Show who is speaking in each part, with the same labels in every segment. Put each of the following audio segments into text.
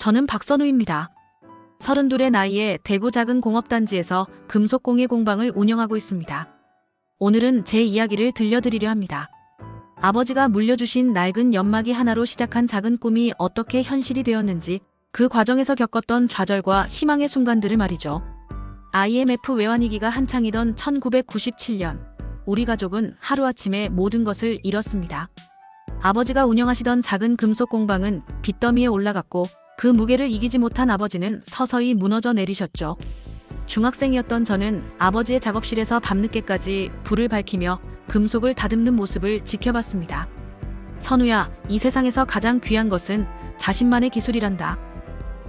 Speaker 1: 저는 박선우입니다. 32의 나이에 대구 작은 공업단지에서 금속공예 공방을 운영하고 있습니다. 오늘은 제 이야기를 들려드리려 합니다. 아버지가 물려주신 낡은 연마기 하나로 시작한 작은 꿈이 어떻게 현실이 되었는지, 그 과정에서 겪었던 좌절과 희망의 순간들을 말이죠. IMF 외환위기가 한창이던 1997년, 우리 가족은 하루아침에 모든 것을 잃었습니다. 아버지가 운영하시던 작은 금속 공방은 빚더미에 올라갔고, 그 무게를 이기지 못한 아버지는 서서히 무너져 내리셨죠. 중학생이었던 저는 아버지의 작업실에서 밤늦게까지 불을 밝히며 금속을 다듬는 모습을 지켜봤습니다. 선우야, 이 세상에서 가장 귀한 것은 자신만의 기술이란다.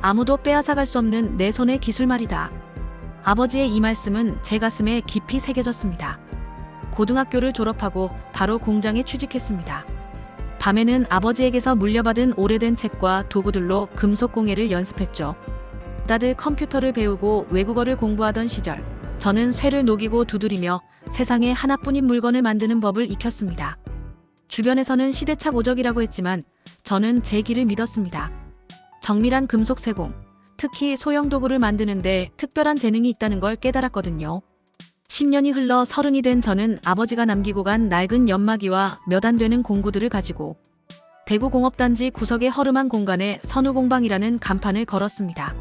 Speaker 1: 아무도 빼앗아갈 수 없는 내 손의 기술 말이다. 아버지의 이 말씀은 제 가슴에 깊이 새겨졌습니다. 고등학교를 졸업하고 바로 공장에 취직했습니다. 밤에는 아버지에게서 물려받은 오래된 책과 도구들로 금속공예를 연습했죠. 다들 컴퓨터를 배우고 외국어를 공부하던 시절, 저는 쇠를 녹이고 두드리며 세상에 하나뿐인 물건을 만드는 법을 익혔습니다. 주변에서는 시대착 오적이라고 했지만 저는 제 길을 믿었습니다. 정밀한 금속 세공, 특히 소형 도구를 만드는데 특별한 재능이 있다는 걸 깨달았거든요. 10년이 흘러 30이 된 저는 아버지가 남기고 간 낡은 연마기와 몇 안 되는 공구들을 가지고 대구 공업단지 구석의 허름한 공간에 선우공방이라는 간판을 걸었습니다.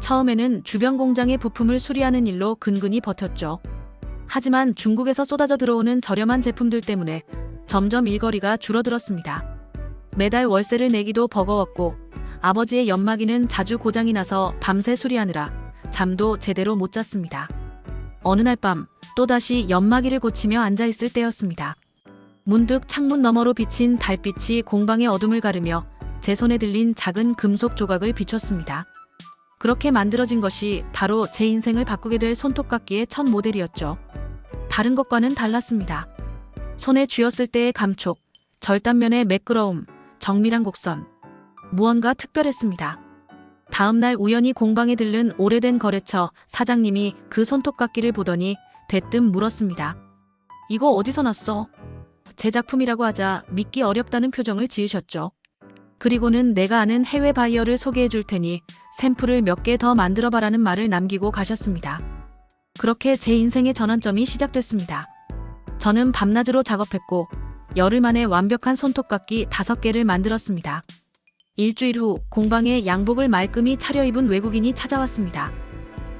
Speaker 1: 처음에는 주변 공장의 부품을 수리하는 일로 근근히 버텼죠. 하지만 중국에서 쏟아져 들어오는 저렴한 제품들 때문에 점점 일거리가 줄어들었습니다. 매달 월세를 내기도 버거웠고, 아버지의 연마기는 자주 고장이 나서 밤새 수리하느라 잠도 제대로 못 잤습니다. 어느 날 밤 또다시 연마기를 고치며 앉아있을 때였습니다. 문득 창문 너머로 비친 달빛이 공방의 어둠을 가르며 제 손에 들린 작은 금속 조각을 비췄습니다. 그렇게 만들어진 것이 바로 제 인생을 바꾸게 될 손톱깎이의 첫 모델이었죠. 다른 것과는 달랐습니다. 손에 쥐었을 때의 감촉, 절단면의 매끄러움, 정밀한 곡선, 무언가 특별했습니다. 다음 날 우연히 공방에 들른 오래된 거래처 사장님이 그 손톱깎이를 보더니 대뜸 물었습니다. 이거 어디서 났어? 제 작품이라고 하자 믿기 어렵다는 표정을 지으셨죠. 그리고는 내가 아는 해외 바이어를 소개해 줄 테니 샘플을 몇 개 더 만들어봐라는 말을 남기고 가셨습니다. 그렇게 제 인생의 전환점이 시작됐습니다. 저는 밤낮으로 작업했고 열흘 만에 완벽한 손톱깎이 5개를 만들었습니다. 일주일 후 공방에 양복을 말끔히 차려입은 외국인이 찾아왔습니다.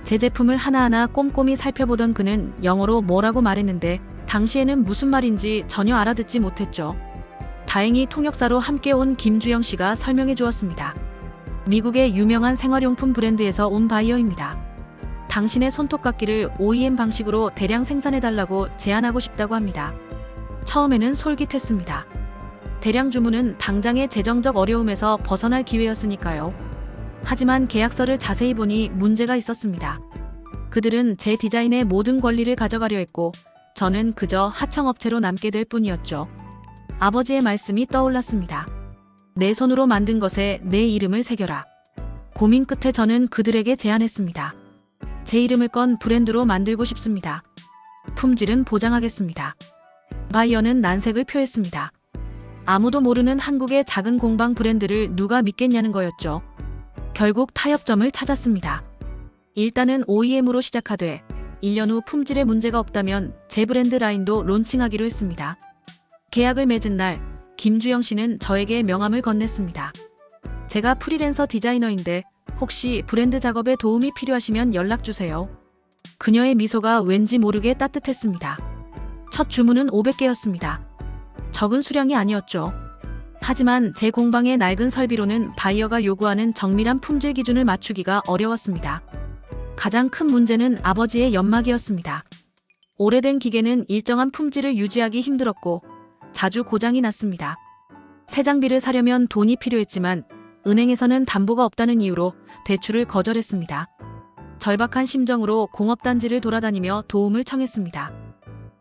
Speaker 1: 제 제품을 하나하나 꼼꼼히 살펴보던 그는 영어로 뭐라고 말했는데 당시에는 무슨 말인지 전혀 알아듣지 못했죠. 다행히 통역사로 함께 온 김주영 씨가 설명해 주었습니다. 미국의 유명한 생활용품 브랜드에서 온 바이어입니다. 당신의 손톱깎이를 OEM 방식으로 대량 생산해달라고 제안하고 싶다고 합니다. 처음에는 솔깃했습니다. 대량 주문은 당장의 재정적 어려움에서 벗어날 기회였으니까요. 하지만 계약서를 자세히 보니 문제가 있었습니다. 그들은 제 디자인의 모든 권리를 가져가려 했고 저는 그저 하청업체로 남게 될 뿐이었죠. 아버지의 말씀이 떠올랐습니다. 내 손으로 만든 것에 내 이름을 새겨라. 고민 끝에 저는 그들에게 제안했습니다. 제 이름을 건 브랜드로 만들고 싶습니다. 품질은 보장하겠습니다. 바이어는 난색을 표했습니다. 아무도 모르는 한국의 작은 공방 브랜드를 누가 믿겠냐는 거였죠. 결국 타협점을 찾았습니다. 일단은 OEM으로 시작하되 1년 후 품질에 문제가 없다면 제 브랜드 라인도 론칭하기로 했습니다. 계약을 맺은 날 김주영 씨는 저에게 명함을 건넸습니다. 제가 프리랜서 디자이너인데 혹시 브랜드 작업에 도움이 필요하시면 연락주세요. 그녀의 미소가 왠지 모르게 따뜻했습니다. 첫 주문은 500개였습니다. 적은 수량이 아니었죠. 하지만 제 공방의 낡은 설비로는 바이어가 요구하는 정밀한 품질 기준을 맞추기가 어려웠습니다. 가장 큰 문제는 아버지의 연마기였습니다. 오래된 기계는 일정한 품질을 유지하기 힘들었고 자주 고장이 났습니다. 새 장비를 사려면 돈이 필요했지만 은행에서는 담보가 없다는 이유로 대출을 거절했습니다. 절박한 심정으로 공업단지를 돌아다니며 도움을 청했습니다.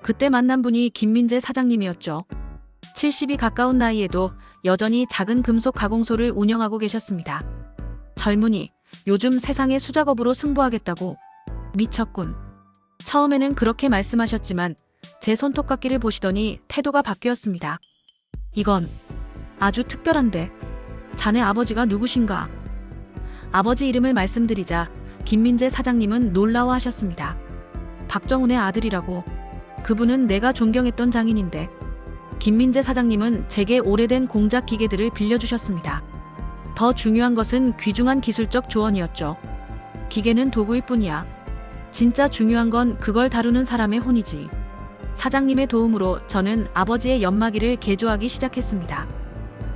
Speaker 1: 그때 만난 분이 김민재 사장님이었죠. 70이 가까운 나이에도 여전히 작은 금속 가공소를 운영하고 계셨습니다. 젊은이, 요즘 세상의 수작업으로 승부하겠다고. 미쳤군. 처음에는 그렇게 말씀하셨지만 제 손톱깎이를 보시더니 태도가 바뀌었습니다. 이건 아주 특별한데 자네 아버지가 누구신가? 아버지 이름을 말씀드리자 김민재 사장님은 놀라워하셨습니다. 박정훈의 아들이라고. 그분은 내가 존경했던 장인인데. 김민재 사장님은 제게 오래된 공작 기계들을 빌려주셨습니다. 더 중요한 것은 귀중한 기술적 조언이었죠. 기계는 도구일 뿐이야. 진짜 중요한 건 그걸 다루는 사람의 혼이지. 사장님의 도움으로 저는 아버지의 연마기를 개조하기 시작했습니다.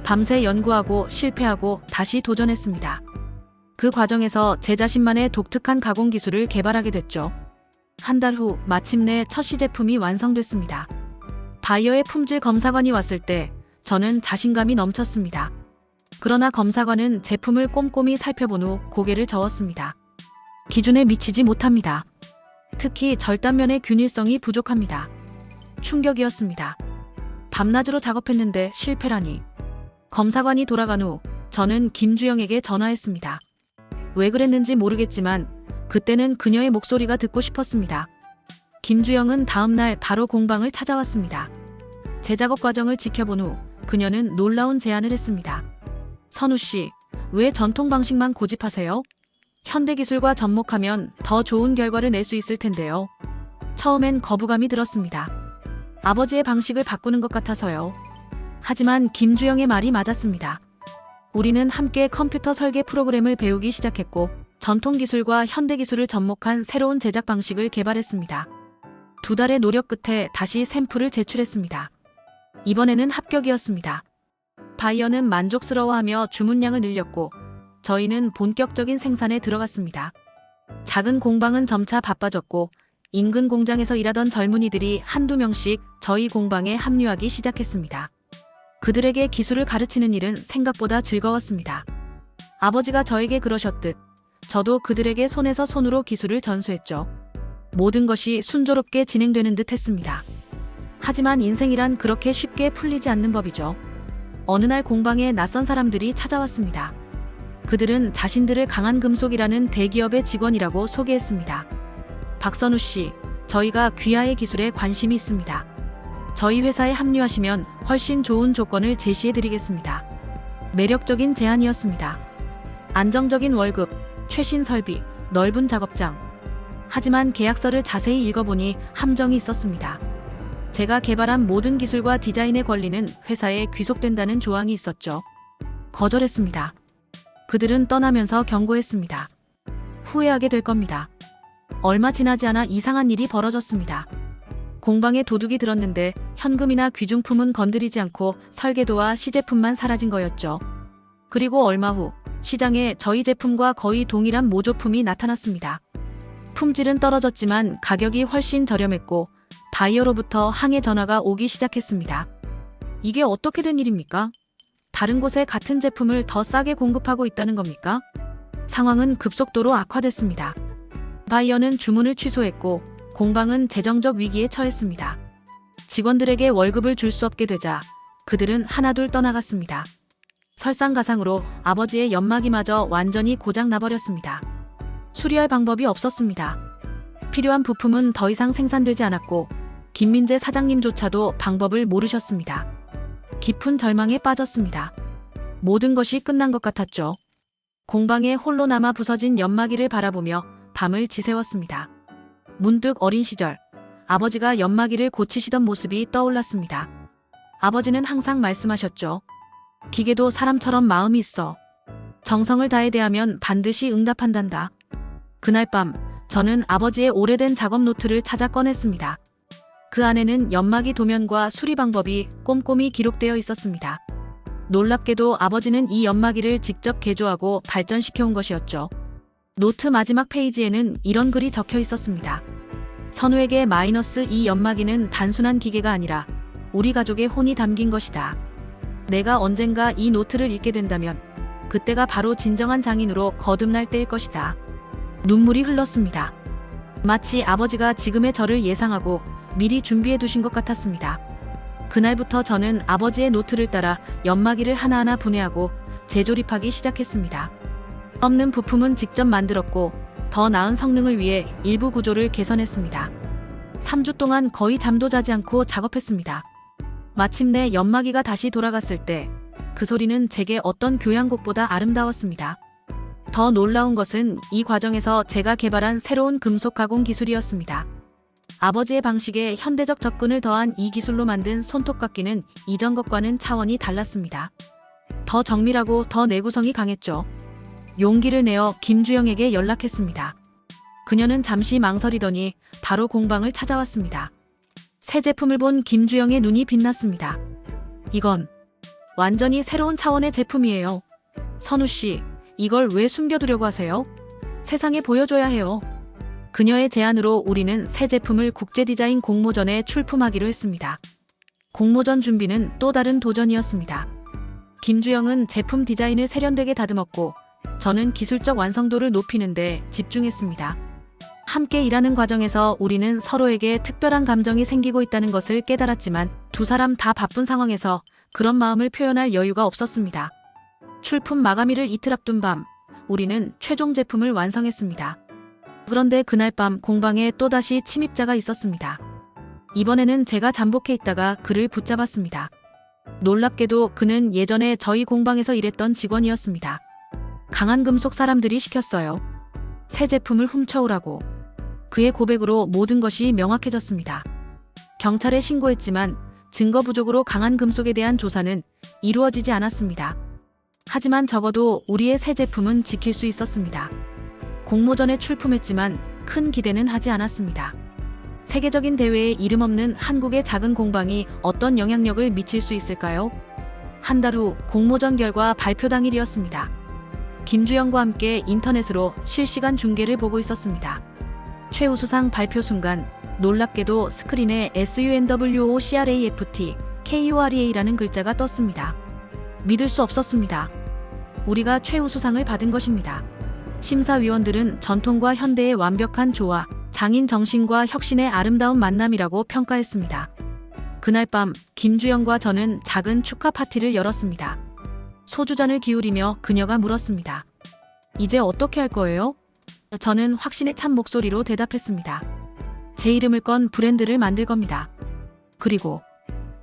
Speaker 1: 밤새 연구하고 실패하고 다시 도전했습니다. 그 과정에서 제 자신만의 독특한 가공 기술을 개발하게 됐죠. 한 달 후 마침내 첫 시제품이 완성됐습니다. 바이어의 품질 검사관이 왔을 때 저는 자신감이 넘쳤습니다. 그러나 검사관은 제품을 꼼꼼히 살펴본 후 고개를 저었습니다. 기준에 미치지 못합니다. 특히 절단면의 균일성이 부족합니다. 충격이었습니다. 밤낮으로 작업했는데 실패라니. 검사관이 돌아간 후 저는 김주영에게 전화했습니다. 왜 그랬는지 모르겠지만 그때는 그녀의 목소리가 듣고 싶었습니다. 김주영은 다음날 바로 공방을 찾아왔습니다. 제 작업 과정을 지켜본 후 그녀는 놀라운 제안을 했습니다. 선우 씨, 왜 전통 방식만 고집하세요? 현대 기술과 접목하면 더 좋은 결과를 낼 수 있을 텐데요. 처음엔 거부감이 들었습니다. 아버지의 방식을 바꾸는 것 같아서요. 하지만 김주영의 말이 맞았습니다. 우리는 함께 컴퓨터 설계 프로그램을 배우기 시작했고 전통 기술과 현대 기술을 접목한 새로운 제작 방식을 개발했습니다. 2달의 노력 끝에 다시 샘플을 제출했습니다. 이번에는 합격이었습니다. 바이어는 만족스러워하며 주문량을 늘렸고 저희는 본격적인 생산에 들어갔습니다. 작은 공방은 점차 바빠졌고 인근 공장에서 일하던 젊은이들이 한두 명씩 저희 공방에 합류하기 시작했습니다. 그들에게 기술을 가르치는 일은 생각보다 즐거웠습니다. 아버지가 저에게 그러셨듯 저도 그들에게 손에서 손으로 기술을 전수했죠. 모든 것이 순조롭게 진행되는 듯 했습니다. 하지만 인생이란 그렇게 쉽게 풀리지 않는 법이죠. 어느 날 공방에 낯선 사람들이 찾아왔습니다. 그들은 자신들을 강한 금속이라는 대기업의 직원이라고 소개했습니다. 박선우 씨, 저희가 귀하의 기술에 관심이 있습니다. 저희 회사에 합류하시면 훨씬 좋은 조건을 제시해드리겠습니다. 매력적인 제안이었습니다. 안정적인 월급, 최신 설비, 넓은 작업장. 하지만 계약서를 자세히 읽어보니 함정이 있었습니다. 제가 개발한 모든 기술과 디자인의 권리는 회사에 귀속된다는 조항이 있었죠. 거절했습니다. 그들은 떠나면서 경고했습니다. 후회하게 될 겁니다. 얼마 지나지 않아 이상한 일이 벌어졌습니다. 공방에 도둑이 들었는데 현금이나 귀중품은 건드리지 않고 설계도와 시제품만 사라진 거였죠. 그리고 얼마 후 시장에 저희 제품과 거의 동일한 모조품이 나타났습니다. 품질은 떨어졌지만 가격이 훨씬 저렴했고 바이어로부터 항해 전화가 오기 시작했습니다. 이게 어떻게 된 일입니까? 다른 곳에 같은 제품을 더 싸게 공급하고 있다는 겁니까? 상황은 급속도로 악화됐습니다. 바이어는 주문을 취소했고 공방은 재정적 위기에 처했습니다. 직원들에게 월급을 줄 수 없게 되자 그들은 하나둘 떠나갔습니다. 설상가상으로 아버지의 연마기마저 완전히 고장 나버렸습니다. 수리할 방법이 없었습니다. 필요한 부품은 더 이상 생산되지 않았고 김민재 사장님조차도 방법을 모르셨습니다. 깊은 절망에 빠졌습니다. 모든 것이 끝난 것 같았죠. 공방에 홀로 남아 부서진 연마기를 바라보며 밤을 지새웠습니다. 문득 어린 시절 아버지가 연마기를 고치시던 모습이 떠올랐습니다. 아버지는 항상 말씀하셨죠. 기계도 사람처럼 마음이 있어. 정성을 다해 대하면 반드시 응답한단다. 그날 밤 저는 아버지의 오래된 작업 노트를 찾아 꺼냈습니다. 그 안에는 연마기 도면과 수리 방법이 꼼꼼히 기록되어 있었습니다. 놀랍게도 아버지는 이 연마기를 직접 개조하고 발전시켜온 것이었죠. 노트 마지막 페이지에는 이런 글이 적혀 있었습니다. 선우에게 -2 연마기는 단순한 기계가 아니라 우리 가족의 혼이 담긴 것이다. 내가 언젠가 이 노트를 읽게 된다면 그때가 바로 진정한 장인으로 거듭날 때일 것이다. 눈물이 흘렀습니다. 마치 아버지가 지금의 저를 예상하고 미리 준비해 두신 것 같았습니다. 그날부터 저는 아버지의 노트를 따라 연마기를 하나하나 분해하고 재조립하기 시작했습니다. 없는 부품은 직접 만들었고 더 나은 성능을 위해 일부 구조를 개선했습니다. 3주 동안 거의 잠도 자지 않고 작업했습니다. 마침내 연마기가 다시 돌아갔을 때 그 소리는 제게 어떤 교향곡보다 아름다웠습니다. 더 놀라운 것은 이 과정에서 제가 개발한 새로운 금속 가공 기술이었습니다. 아버지의 방식에 현대적 접근을 더한 이 기술로 만든 손톱깎이는 이전 것과는 차원이 달랐습니다. 더 정밀하고 더 내구성이 강했죠. 용기를 내어 김주영에게 연락했습니다. 그녀는 잠시 망설이더니 바로 공방을 찾아왔습니다. 새 제품을 본 김주영의 눈이 빛났습니다. 이건 완전히 새로운 차원의 제품이에요. 선우 씨, 이걸 왜 숨겨두려고 하세요? 세상에 보여줘야 해요. 그녀의 제안으로 우리는 새 제품을 국제디자인 공모전에 출품하기로 했습니다. 공모전 준비는 또 다른 도전이었습니다. 김주영은 제품 디자인을 세련되게 다듬었고 저는 기술적 완성도를 높이는 데 집중했습니다. 함께 일하는 과정에서 우리는 서로에게 특별한 감정이 생기고 있다는 것을 깨달았지만 두 사람 다 바쁜 상황에서 그런 마음을 표현할 여유가 없었습니다. 출품 마감일을 이틀 앞둔 밤, 우리는 최종 제품을 완성했습니다. 그런데 그날 밤 공방에 또다시 침입자가 있었습니다. 이번에는 제가 잠복해 있다가 그를 붙잡았습니다. 놀랍게도 그는 예전에 저희 공방에서 일했던 직원이었습니다. 강한 금속 사람들이 시켰어요. 새 제품을 훔쳐오라고. 그의 고백으로 모든 것이 명확해졌습니다. 경찰에 신고했지만 증거 부족으로 강한 금속에 대한 조사는 이루어지지 않았습니다. 하지만 적어도 우리의 새 제품은 지킬 수 있었습니다. 공모전에 출품했지만 큰 기대는 하지 않았습니다. 세계적인 대회에 이름 없는 한국의 작은 공방이 어떤 영향력을 미칠 수 있을까요? 한 달 후 공모전 결과 발표 당일이었습니다. 김주영과 함께 인터넷으로 실시간 중계를 보고 있었습니다. 최우수상 발표 순간 놀랍게도 스크린에 SUNWOCRAFT KUREA라는 글자가 떴습니다. 믿을 수 없었습니다. 우리가 최우수상을 받은 것입니다. 심사위원들은 전통과 현대의 완벽한 조화, 장인 정신과 혁신의 아름다운 만남이라고 평가했습니다. 그날 밤 김주영과 저는 작은 축하 파티를 열었습니다. 소주잔을 기울이며 그녀가 물었습니다. 이제 어떻게 할 거예요? 저는 확신에 찬 목소리로 대답했습니다. 제 이름을 건 브랜드를 만들 겁니다. 그리고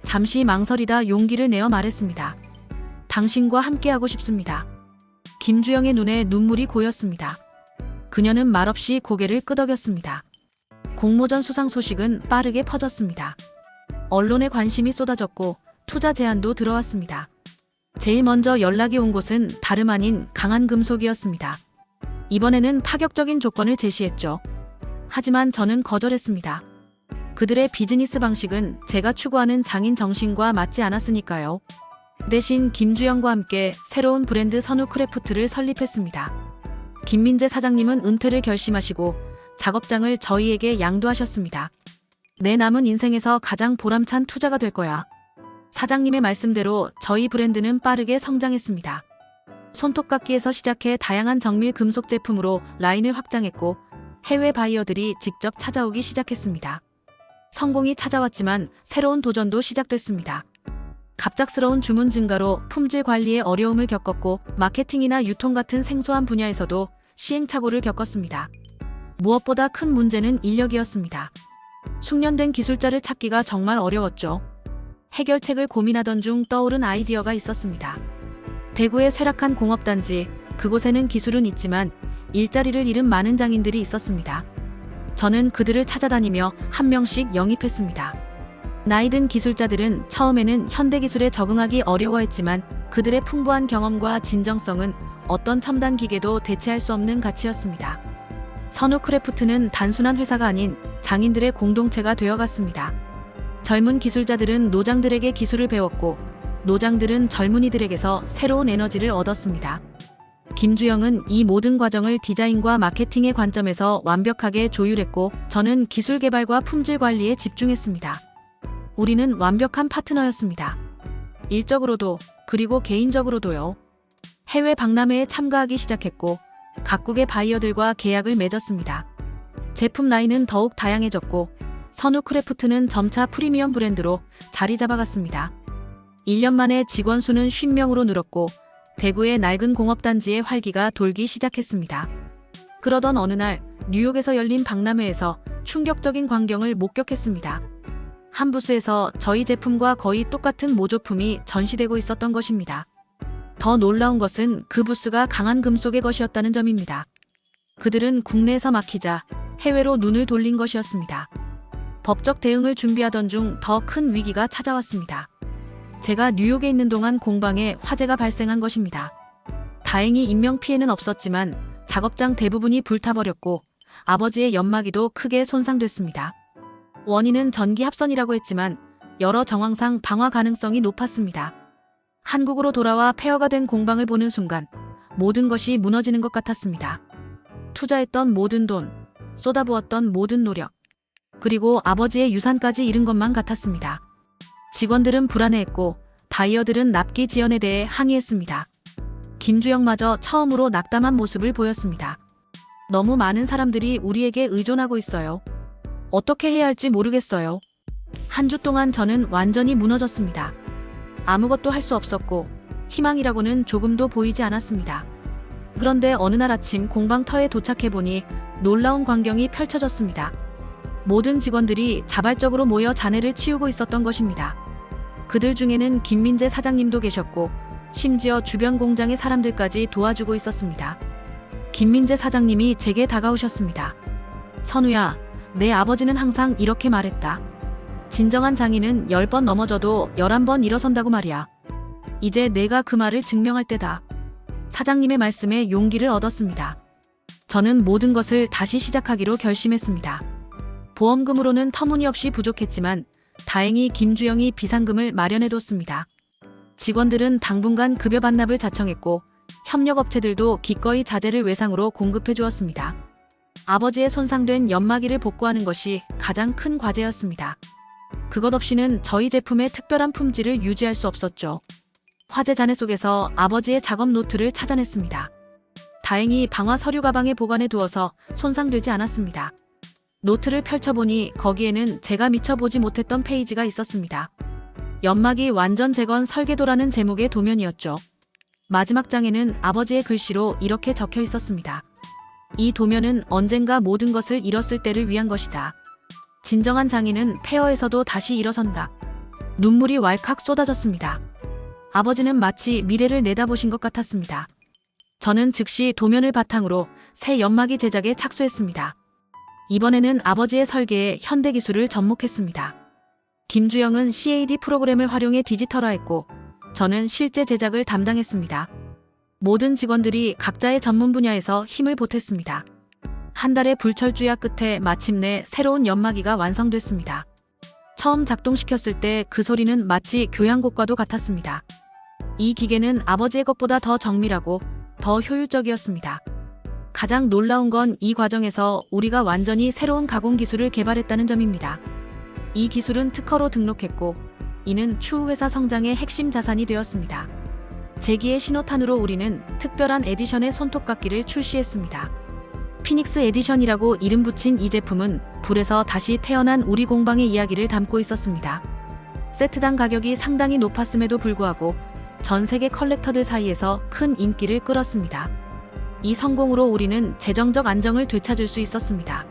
Speaker 1: 잠시 망설이다 용기를 내어 말했습니다. 당신과 함께하고 싶습니다. 김주영의 눈에 눈물이 고였습니다. 그녀는 말없이 고개를 끄덕였습니다. 공모전 수상 소식은 빠르게 퍼졌습니다. 언론의 관심이 쏟아졌고 투자 제안도 들어왔습니다. 제일 먼저 연락이 온 곳은 다름 아닌 강한 금속이었습니다. 이번에는 파격적인 조건을 제시했죠. 하지만 저는 거절했습니다. 그들의 비즈니스 방식은 제가 추구하는 장인 정신과 맞지 않았으니까요. 대신 김주영과 함께 새로운 브랜드 선우 크래프트를 설립했습니다. 김민재 사장님은 은퇴를 결심하시고 작업장을 저희에게 양도하셨습니다. 내 남은 인생에서 가장 보람찬 투자가 될 거야. 사장님의 말씀대로 저희 브랜드는 빠르게 성장했습니다. 손톱깎이에서 시작해 다양한 정밀 금속 제품으로 라인을 확장했고 해외 바이어들이 직접 찾아오기 시작했습니다. 성공이 찾아왔지만 새로운 도전도 시작됐습니다. 갑작스러운 주문 증가로 품질 관리에 어려움을 겪었고 마케팅이나 유통 같은 생소한 분야에서도 시행착오를 겪었습니다. 무엇보다 큰 문제는 인력이었습니다. 숙련된 기술자를 찾기가 정말 어려웠죠. 해결책을 고민하던 중 떠오른 아이디어가 있었습니다. 대구의 쇠락한 공업단지, 그곳에는 기술은 있지만 일자리를 잃은 많은 장인들이 있었습니다. 저는 그들을 찾아다니며 한 명씩 영입했습니다. 나이든 기술자들은 처음에는 현대기술에 적응하기 어려워했지만 그들의 풍부한 경험과 진정성은 어떤 첨단 기계도 대체할 수 없는 가치였습니다. 선우 크래프트는 단순한 회사가 아닌 장인들의 공동체가 되어갔습니다. 젊은 기술자들은 노장들에게 기술을 배웠고 노장들은 젊은이들에게서 새로운 에너지를 얻었습니다. 김주영은 이 모든 과정을 디자인과 마케팅의 관점에서 완벽하게 조율했고 저는 기술 개발과 품질 관리에 집중했습니다. 우리는 완벽한 파트너였습니다. 일적으로도 그리고 개인적으로도요. 해외 박람회에 참가하기 시작했고 각국의 바이어들과 계약을 맺었습니다. 제품 라인은 더욱 다양해졌고 선우 크래프트는 점차 프리미엄 브랜드로 자리 잡아갔습니다. 1년 만에 직원 수는 50명으로 늘었고 대구의 낡은 공업단지의 활기가 돌기 시작했습니다. 그러던 어느 날 뉴욕에서 열린 박람회에서 충격적인 광경을 목격했습니다. 한 부스에서 저희 제품과 거의 똑같은 모조품이 전시되고 있었던 것입니다. 더 놀라운 것은 그 부스가 강한 금속의 것이었다는 점입니다. 그들은 국내에서 막히자 해외로 눈을 돌린 것이었습니다. 법적 대응을 준비하던 중 더 큰 위기가 찾아왔습니다. 제가 뉴욕에 있는 동안 공방에 화재가 발생한 것입니다. 다행히 인명피해는 없었지만 작업장 대부분이 불타버렸고 아버지의 연마기도 크게 손상됐습니다. 원인은 전기 합선이라고 했지만 여러 정황상 방화 가능성이 높았습니다. 한국으로 돌아와 폐허가 된 공방을 보는 순간 모든 것이 무너지는 것 같았습니다. 투자했던 모든 돈, 쏟아부었던 모든 노력, 그리고 아버지의 유산까지 잃은 것만 같았습니다. 직원들은 불안해했고 바이어들은 납기 지연에 대해 항의했습니다. 김주영마저 처음으로 낙담한 모습을 보였습니다. 너무 많은 사람들이 우리에게 의존하고 있어요. 어떻게 해야 할지 모르겠어요. 한 주 동안 저는 완전히 무너졌습니다. 아무것도 할 수 없었고 희망이라고는 조금도 보이지 않았습니다. 그런데 어느 날 아침 공방터에 도착해보니 놀라운 광경이 펼쳐졌습니다. 모든 직원들이 자발적으로 모여 잔해를 치우고 있었던 것입니다. 그들 중에는 김민재 사장님도 계셨고 심지어 주변 공장의 사람들까지 도와주고 있었습니다. 김민재 사장님이 제게 다가오셨습니다. 선우야, 내 아버지는 항상 이렇게 말했다. 진정한 장인은 10번 넘어져도 11번 일어선다고 말이야. 이제 내가 그 말을 증명할 때다. 사장님의 말씀에 용기를 얻었습니다. 저는 모든 것을 다시 시작하기로 결심했습니다. 보험금으로는 터무니없이 부족했지만 다행히 김주영이 비상금을 마련해뒀습니다. 직원들은 당분간 급여 반납을 자청했고 협력업체들도 기꺼이 자재를 외상으로 공급해 주었습니다. 아버지의 손상된 연마기를 복구하는 것이 가장 큰 과제였습니다. 그것 없이는 저희 제품의 특별한 품질을 유지할 수 없었죠. 화재 잔해 속에서 아버지의 작업 노트를 찾아냈습니다. 다행히 방화 서류 가방에 보관해 두어서 손상되지 않았습니다. 노트를 펼쳐보니 거기에는 제가 미처 보지 못했던 페이지가 있었습니다. 연마기 완전 재건 설계도라는 제목의 도면이었죠. 마지막 장에는 아버지의 글씨로 이렇게 적혀 있었습니다. 이 도면은 언젠가 모든 것을 잃었을 때를 위한 것이다. 진정한 장인은 폐허에서도 다시 일어선다. 눈물이 왈칵 쏟아졌습니다. 아버지는 마치 미래를 내다보신 것 같았습니다. 저는 즉시 도면을 바탕으로 새 연마기 제작에 착수했습니다. 이번에는 아버지의 설계에 현대 기술을 접목했습니다. 김주영은 CAD 프로그램을 활용해 디지털화했고 저는 실제 제작을 담당했습니다. 모든 직원들이 각자의 전문 분야에서 힘을 보탰습니다. 한 달의 불철주야 끝에 마침내 새로운 연마기가 완성됐습니다. 처음 작동시켰을 때 그 소리는 마치 교향곡과도 같았습니다. 이 기계는 아버지의 것보다 더 정밀하고 더 효율적이었습니다. 가장 놀라운 건 이 과정에서 우리가 완전히 새로운 가공 기술을 개발했다는 점입니다. 이 기술은 특허로 등록했고 이는 추후 회사 성장의 핵심 자산이 되었습니다. 제기의 신호탄으로 우리는 특별한 에디션의 손톱깎이를 출시했습니다. 피닉스 에디션이라고 이름 붙인 이 제품은 불에서 다시 태어난 우리 공방의 이야기를 담고 있었습니다. 세트당 가격이 상당히 높았음에도 불구하고 전 세계 컬렉터들 사이에서 큰 인기를 끌었습니다. 이 성공으로 우리는 재정적 안정을 되찾을 수 있었습니다.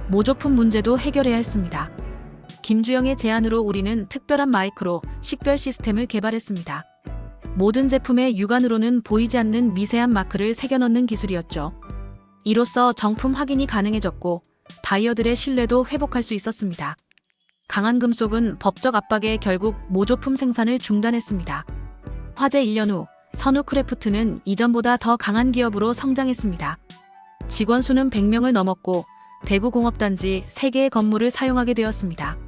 Speaker 1: 모조품 문제도 해결해야 했습니다. 김주영의 제안으로 우리는 특별한 마이크로 식별 시스템을 개발했습니다. 모든 제품의 육안으로는 보이지 않는 미세한 마크를 새겨넣는 기술이었죠. 이로써 정품 확인이 가능해졌고 바이어들의 신뢰도 회복할 수 있었습니다. 강한 금속은 법적 압박에 결국 모조품 생산을 중단했습니다. 화재 1년 후 선우 크래프트는 이전보다 더 강한 기업으로 성장했습니다. 직원 수는 100명을 넘었고 대구 공업단지 3개의 건물을 사용하게 되었습니다.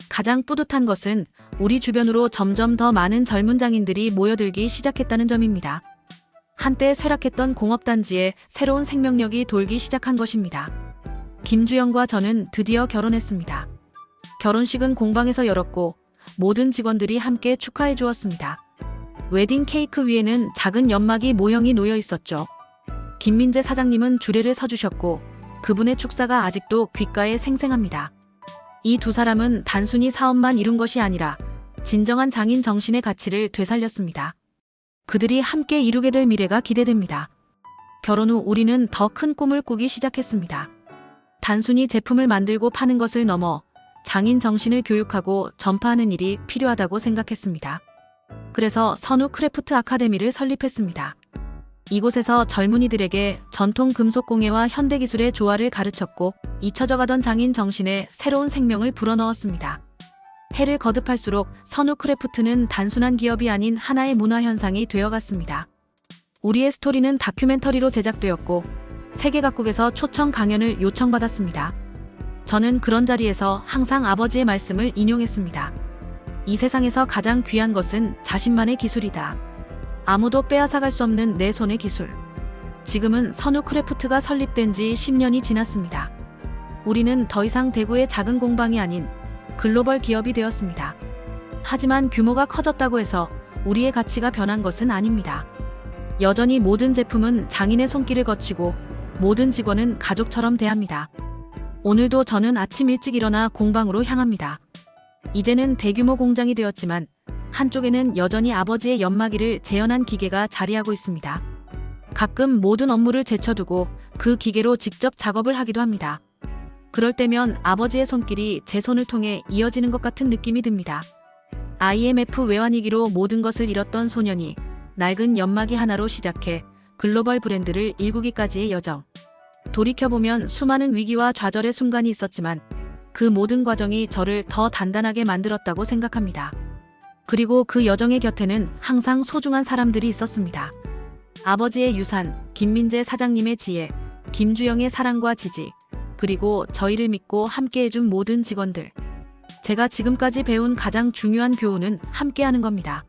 Speaker 1: 가장 뿌듯한 것은 우리 주변으로 점점 더 많은 젊은 장인들이 모여들기 시작했다는 점입니다. 한때 쇠락했던 공업단지에 새로운 생명력이 돌기 시작한 것입니다. 김주영과 저는 드디어 결혼했습니다. 결혼식은 공방에서 열었고 모든 직원들이 함께 축하해 주었습니다. 웨딩 케이크 위에는 작은 연마기 모형이 놓여 있었죠. 김민재 사장님은 주례를 서주셨고 그분의 축사가 아직도 귓가에 생생합니다. 이 두 사람은 단순히 사업만 이룬 것이 아니라 진정한 장인 정신의 가치를 되살렸습니다. 그들이 함께 이루게 될 미래가 기대됩니다. 결혼 후 우리는 더 큰 꿈을 꾸기 시작했습니다. 단순히 제품을 만들고 파는 것을 넘어 장인 정신을 교육하고 전파하는 일이 필요하다고 생각했습니다. 그래서 선우 크래프트 아카데미를 설립했습니다. 이곳에서 젊은이들에게 전통 금속 공예와 현대 기술의 조화를 가르쳤고 잊혀져가던 장인 정신에 새로운 생명을 불어넣었습니다. 해를 거듭할수록 선우 크래프트는 단순한 기업이 아닌 하나의 문화 현상이 되어갔습니다. 우리의 스토리는 다큐멘터리로 제작되었고 세계 각국에서 초청 강연을 요청받았습니다. 저는 그런 자리에서 항상 아버지의 말씀을 인용했습니다. 이 세상에서 가장 귀한 것은 자신만의 기술이다. 아무도 빼앗아갈 수 없는 내 손의 기술. 지금은 선우 크래프트가 설립된 지 10년이 지났습니다. 우리는 더 이상 대구의 작은 공방이 아닌 글로벌 기업이 되었습니다. 하지만 규모가 커졌다고 해서 우리의 가치가 변한 것은 아닙니다. 여전히 모든 제품은 장인의 손길을 거치고 모든 직원은 가족처럼 대합니다. 오늘도 저는 아침 일찍 일어나 공방으로 향합니다. 이제는 대규모 공장이 되었지만 한쪽에는 여전히 아버지의 연마기를 재현한 기계가 자리하고 있습니다. 가끔 모든 업무를 제쳐두고 그 기계로 직접 작업을 하기도 합니다. 그럴 때면 아버지의 손길이 제 손을 통해 이어지는 것 같은 느낌이 듭니다. IMF 외환위기로 모든 것을 잃었던 소년이 낡은 연마기 하나로 시작해 글로벌 브랜드를 일구기까지의 여정. 돌이켜보면 수많은 위기와 좌절의 순간이 있었지만 그 모든 과정이 저를 더 단단하게 만들었다고 생각합니다. 그리고 그 여정의 곁에는 항상 소중한 사람들이 있었습니다. 아버지의 유산, 김민재 사장님의 지혜, 김주영의 사랑과 지지, 그리고 저희를 믿고 함께해준 모든 직원들. 제가 지금까지 배운 가장 중요한 교훈은 함께하는 겁니다.